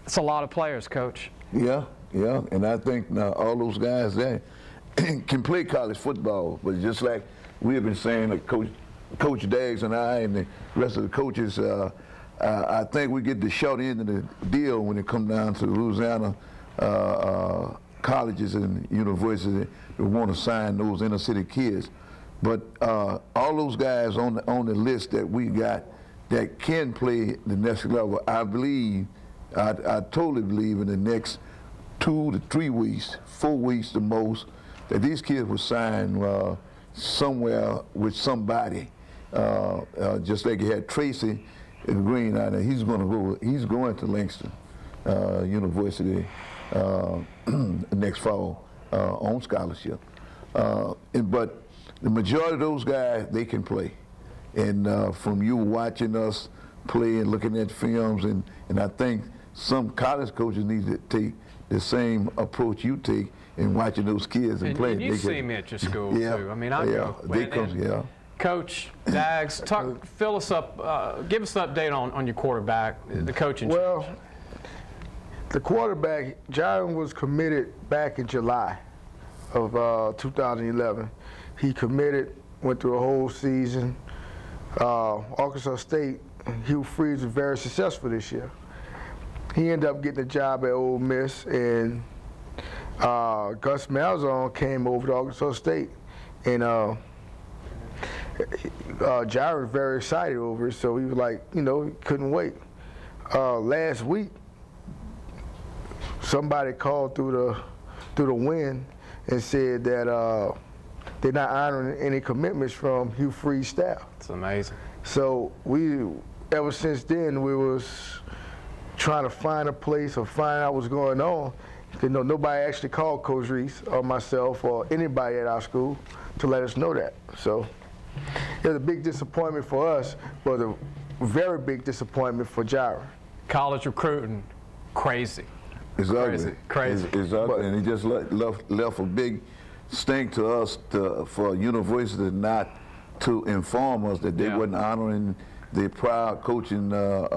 It's a lot of players, Coach. Yeah, and I think all those guys there can play college football, but just like we have been saying, like Coach Daggs and I and the rest of the coaches, I think we get the short end of the deal when it comes down to Louisiana colleges and universities that want to sign those inner city kids. But all those guys on the list that we got that can play the next level, I believe, I totally believe in the next 2 to 3 weeks, 4 weeks the most, that these kids will sign somewhere with somebody. Just like you had Tracy Green out there, he's going to Langston University next fall on scholarship. But the majority of those guys, they can play. And from you watching us play and looking at films, and I think some college coaches need to take the same approach you take in watching those kids and playing. And you see me at your school too. I mean, I go. Coach Daggs, fill us up. Give us an update on your quarterback, the coaching. Well, the quarterback, Jaron was committed back in July of 2011. He committed, went through a whole season. Arkansas State, Hugh Freeze was very successful this year. He ended up getting a job at Ole Miss, and Gus Malzahn came over to Arkansas State, and Jaron was very excited over it, so he was like, he couldn't wait. Last week, somebody called through the wind and said that they're not honoring any commitments from Hugh Freeze's staff. It's amazing. So ever since then, we was trying to find a place or find out what's going on. Nobody actually called Coach Reese or myself or anybody at our school to let us know that. So it was a big disappointment for us, but a very big disappointment for Jaron. College recruiting, crazy. It's ugly. Crazy. It's ugly, and he just left a big stink to us for university not to inform us that they wasn't honoring the prior coaching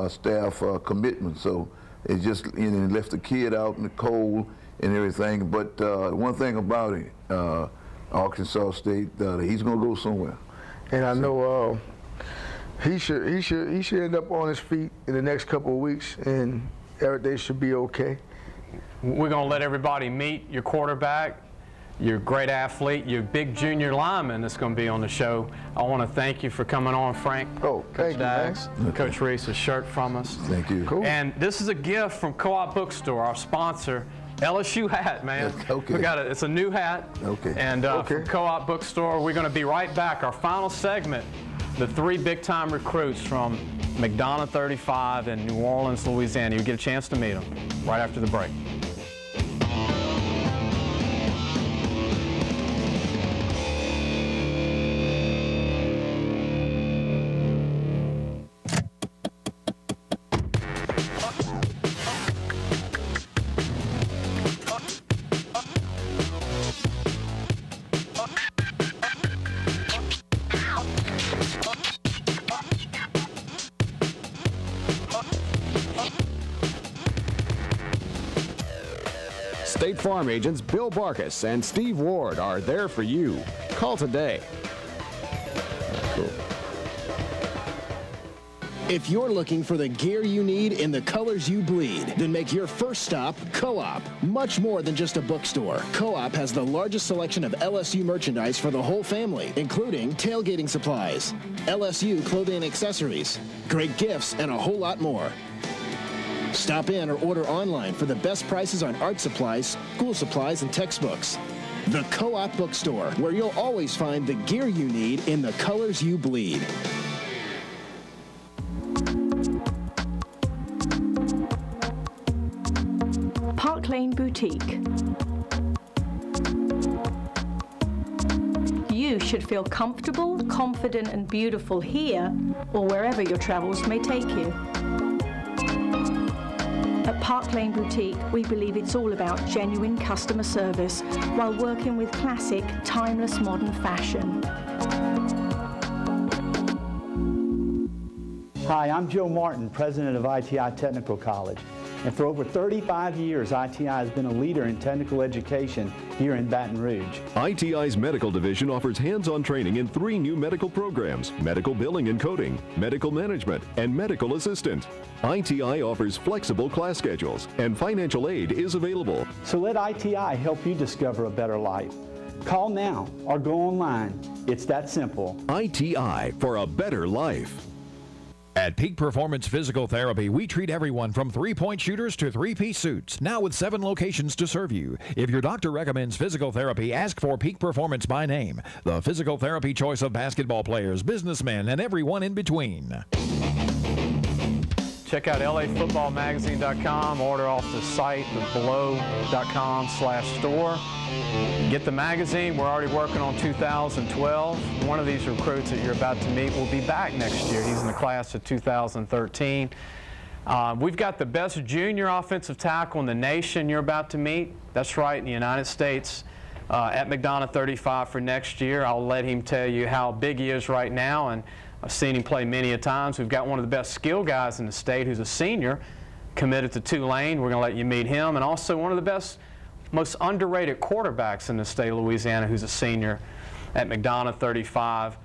staff commitment. So it just left the kid out in the cold and everything. But one thing about it, Arkansas State, he's going to go somewhere. And I know he should end up on his feet in the next couple of weeks, and everything should be okay. We're going to let everybody meet your quarterback, your great athlete, your big junior lineman that's going to be on the show. I want to thank you for coming on, Frank. Oh, thank you, Daggs. Coach Reese, a shirt from us. Thank you. Cool. And this is a gift from Co-op Bookstore, our sponsor. LSU hat, man. Okay. We got it. It's a new hat. Okay. And from Co-op Bookstore, we're going to be right back. Our final segment, the 3 big-time recruits from McDonough 35 in New Orleans, Louisiana. You'll get a chance to meet them right after the break. State Farm agents Bill Barkas and Steve Ward are there for you. Call today. Cool. If you're looking for the gear you need in the colors you bleed, then make your first stop Co-op. Much more than just a bookstore. Co-op has the largest selection of LSU merchandise for the whole family, including tailgating supplies, LSU clothing and accessories, great gifts, and a whole lot more. Stop in or order online for the best prices on art supplies, school supplies, and textbooks. The Co-op Bookstore, where you'll always find the gear you need in the colors you bleed. Park Lane Boutique. You should feel comfortable, confident, and beautiful here or wherever your travels may take you. At Park Lane Boutique, we believe it's all about genuine customer service while working with classic, timeless modern fashion. Hi, I'm Joe Martin, president of ITI Technical College. And for over 35 years, ITI has been a leader in technical education here in Baton Rouge. ITI's medical division offers hands-on training in 3 new medical programs: medical billing and coding, medical management, and medical assistant. ITI offers flexible class schedules, and financial aid is available. So let ITI help you discover a better life. Call now or go online. It's that simple. ITI, for a better life. At Peak Performance Physical Therapy, we treat everyone from 3-point shooters to 3-piece suits, now with 7 locations to serve you. If your doctor recommends physical therapy, ask for Peak Performance by name, the physical therapy choice of basketball players, businessmen, and everyone in between. Check out lafootballmagazine.com, order off the site, below.com/store. Get the magazine. We're already working on 2012. One of these recruits that you're about to meet will be back next year. He's in the class of 2013. We've got the best junior offensive tackle in the nation you're about to meet. That's right, in the United States, at McDonough 35 for next year. I'll let him tell you how big he is right now, and I've seen him play many a times. We've got one of the best skill guys in the state who's a senior, committed to Tulane. We're going to let you meet him. And also one of the best, most underrated quarterbacks in the state of Louisiana who's a senior at McDonough 35.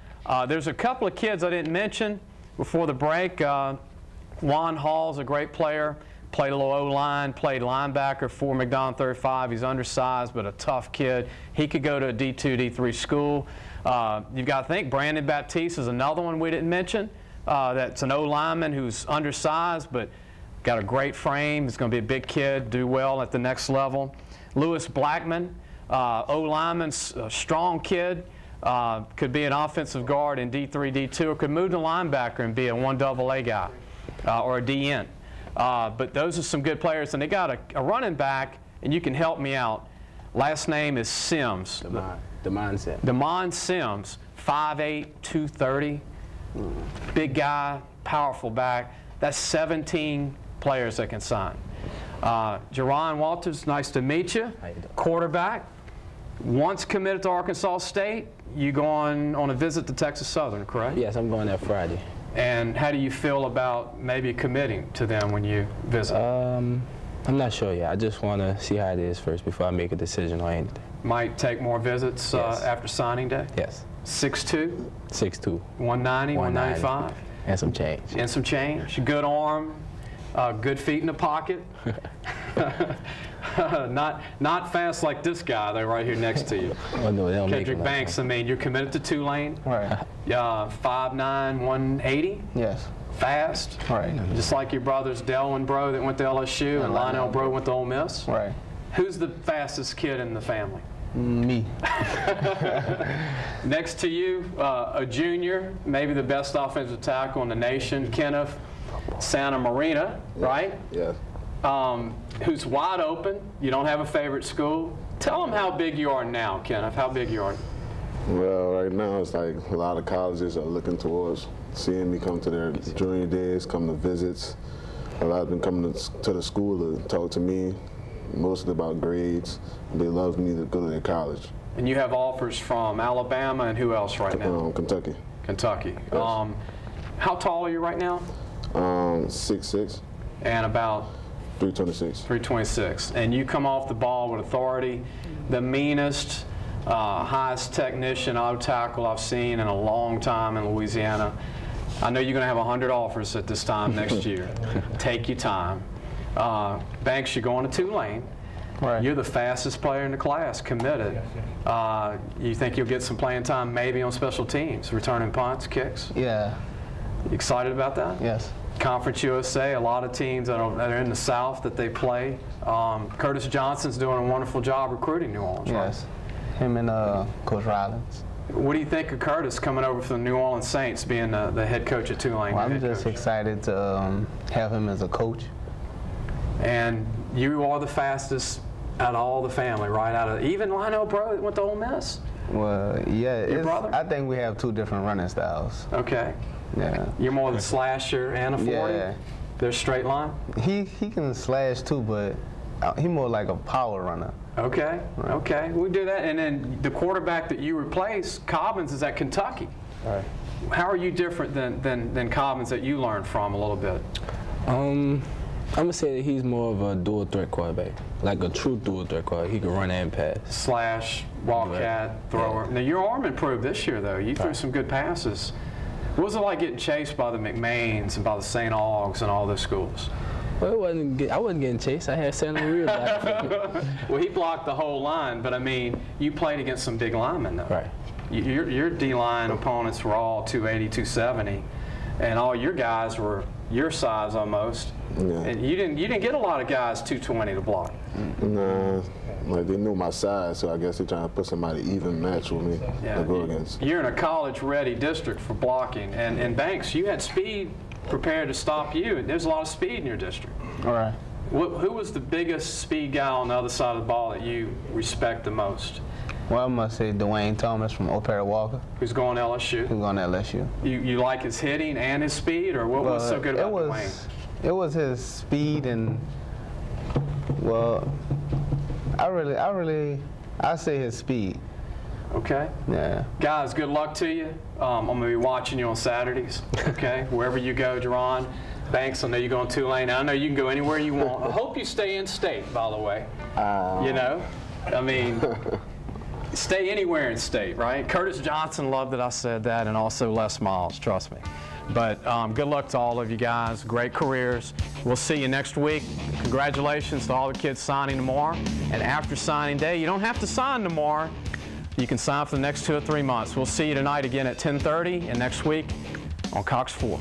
There's a couple of kids I didn't mention before the break. Juan Hall's a great player. Played a little O-line, played linebacker for McDonough 35. He's undersized but a tough kid. He could go to a D2, D3 school. You've got to think Brandon Baptiste is another one we didn't mention. That's an O-lineman who's undersized but got a great frame. He's going to be a big kid, do well at the next level. Lewis Blackman, O-lineman, a strong kid, could be an offensive guard in D3, D2, or could move to linebacker and be a 1AA guy or a DN. But those are some good players, and they got a running back, and you can help me out. Last name is Sims. Damon Sims. Damon Sims, 5'8", 230, big guy, powerful back. That's 17 players that can sign. Jerron Walters, nice to meet you. Quarterback, once committed to Arkansas State. You going on a visit to Texas Southern, correct? Yes, I'm going there Friday. And how do you feel about maybe committing to them when you visit? I'm not sure yet. I just want to see how it is first before I make a decision on anything. Might take more visits after signing day? Yes. 6'2"? 6'2". 190, 195? And some change. And some change. Good arm, good feet in the pocket. Not fast like this guy though, right here next to you. Oh, no, they don't Kendrick Banks, I mean, you're committed to Tulane. Right. 5'9", 180. Yes. Fast. Right. Just like your brothers Delwyn Bro that went to LSU and Lionel Bro went to Ole Miss. Right. Who's the fastest kid in the family? Me. Next to you, a junior, maybe the best offensive tackle in the nation, Kenneth Santa Marina, right? Yes. Who's wide open. You don't have a favorite school. Tell them how big you are now, Kenneth. How big you are. Well, right now it's like a lot of colleges are looking towards seeing me come to their junior days, come to visits. A lot of them coming to the school to talk to me, mostly about grades. They love me to go to their college. And you have offers from Alabama and who else right now? Kentucky. Kentucky. Yes. How tall are you right now? 6'6". And about 326. 326. And you come off the ball with authority, the meanest, highest technician auto tackle I've seen in a long time in Louisiana. I know you're going to have 100 offers at this time next year. Take your time. Banks, you're going to Tulane. Right. You're the fastest player in the class, committed. You think you'll get some playing time maybe on special teams, returning punts, kicks? Yeah. You excited about that? Yes. Conference USA, a lot of teams that are in the South that they play. Curtis Johnson's doing a wonderful job recruiting New Orleans, right? Yes. Him and Coach Rollins. What do you think of Curtis coming over from the New Orleans Saints, being the head coach at Tulane? Well, I'm just excited to have him as a coach. And you are the fastest out of all the family, right? Out of even Lionel Bro went to Ole Miss. Well, yeah. Your brother? I think we have two different running styles. Okay. Yeah. You're more the slasher and a 40? Yeah. They're straight line? He can slash too, but he's more like a power runner. Okay, right. Okay, we do that. And then the quarterback that you replace, Cobbins, is at Kentucky. Right. How are you different than Cobbins that you learned from a little bit? I'm going to say that he's more of a dual threat quarterback, like a true dual threat quarterback. He can run and pass. Slash, wildcat, thrower. Yeah. Now, your arm improved this year, though. You threw some good passes. What was it like getting chased by the McMains and by the St. Augs and all those schools? Well, I wasn't getting chased. I had Santa Maria back. Well, he blocked the whole line, but I mean, you played against some big linemen, though. Right. Your D-line opponents were all 280, 270, and all your guys were your size almost. Yeah. And you didn't get a lot of guys 220 to block. Nah, like they knew my size, so I guess they're trying to put somebody even match with me to go against. You're in a college-ready district for blocking, and Banks, you had speed prepared to stop you. There's a lot of speed in your district. All right. Who was the biggest speed guy on the other side of the ball that you respect the most? Well, I must say Dwayne Thomas from Opera Walker. Who's going to LSU? Who's going to LSU. You like his hitting and his speed, or what was so good about Dwayne? It was his speed and, well, I say his speed. Okay. Yeah. Guys, good luck to you. I'm going to be watching you on Saturdays, okay? Wherever you go, Jerron. Banks, I know you're going to Tulane. I know you can go anywhere you want. I hope you stay in state, by the way. You know? I mean, stay anywhere in state, right? Curtis Johnson loved that I said that, and also Les Miles, trust me. But good luck to all of you guys. Great careers. We'll see you next week. Congratulations to all the kids signing tomorrow. And after signing day, you don't have to sign tomorrow. You can sign for the next 2 or 3 months. We'll see you tonight again at 10:30 and next week on Cox 4.